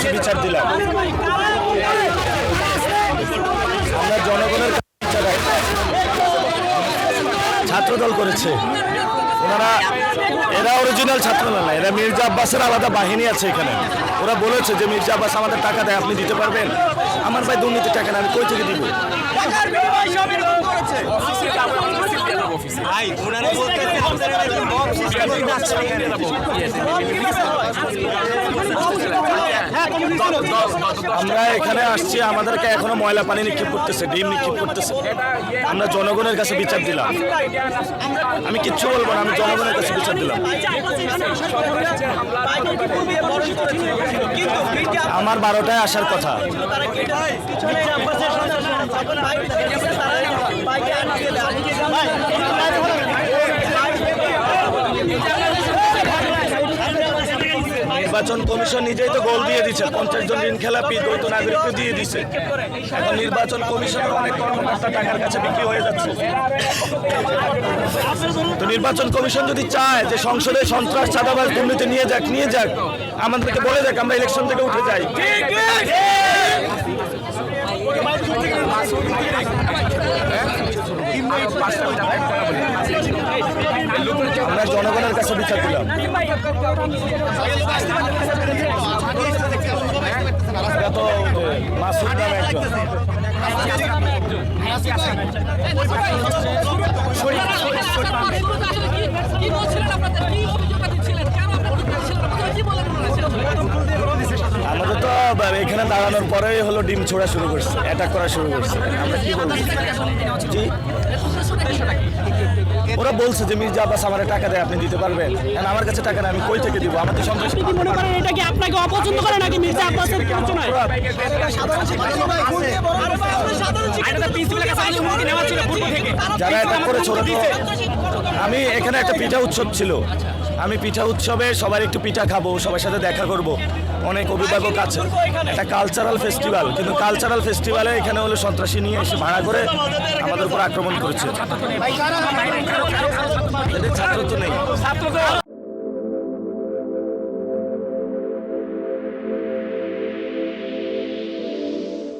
কাছে বিচার দিলাম। আমরা জনগণের কাছে বিচার চাই। ছাত্রদল করেছে, এরা অরিজিনাল ছাত্রদল না, এরা মির্জা আব্বাসের আলাদা বাহিনী আছে এখানে। ওরা বলেছে যে মির্জা আব্বাস আমাদের টাকা দেয়, আপনি দিতে পারবেন? আমার ভাই দুর্নীতি টাকা না, আমি কই থেকে দিব? আমরা এখানে আসছি, আমাদেরকে এখনো ময়লা পানি নিক্ষেপ করতেছে, ডিম নিক্ষেপ করতেছে। আমরা জনগণের কাছে বিচার দিলাম। আমি কিচ্ছু বলবো না, আমি জনগণের কাছে বিচার দিলাম। আমার 12টায় আসার কথা। নির্বাচন কমিশন নিজেই তো গোল দিয়ে দিচ্ছে, 50 জন ঋণ খেলাপি দ্বৈত নাগরিককে দিয়ে দিচ্ছে। এখন নির্বাচন কমিশনের অনেক কর্মকর্তা টাকার কাছে বিক্রি হয়ে যাচ্ছে। তো নির্বাচন কমিশন যদি চায় যে সংসদে সন্ত্রাস, চাঁদাবাজ, দুর্নীতি নিয়ে যাক, আমাদেরকে বলে যাক, আমরা ইলেকশন থেকে উঠে যাই। আমরা জনগণের কাছে বিচার দিলাম। তো মাসুদ নামে একজন আমাদের তো এখানে দাঁড়ানোর পরেই হলো ডিম ছোড়া শুরু করছে, অ্যাটাক করা শুরু করছে। আমরা কি বলবো? জি, ওরা বলছে যে মির্জা আব্বাস আমার টাকা দেয়, আপনি দিতে পারবেন? কারণ আমার কাছে টাকা নেই, আমি কই থেকে দিব? আমাদের সন্ত্রাস। আপনি কি মনে করেন এটা কি আপনাকে অপছন্দ করে নাকি মির্জা আব্বাসের প্ররোচনায়? যারা এটা করেছে ওরা তো, আমি এখানে একটা পিঠা উৎসব ছিল, আমি পিঠা উৎসবে সবার একটু পিঠা খাবো, সবার সাথে দেখা করব। অনেক অভিভাবক আছে, একটা কালচারাল ফেস্টিভ্যাল, কিন্তু কালচারাল ফেস্টিভ্যালে এখানে হলো সন্ত্রাসী নিয়ে এসে ভাড়া করে আমাদের উপর আক্রমণ করেছে। ছাত্র তো নেই।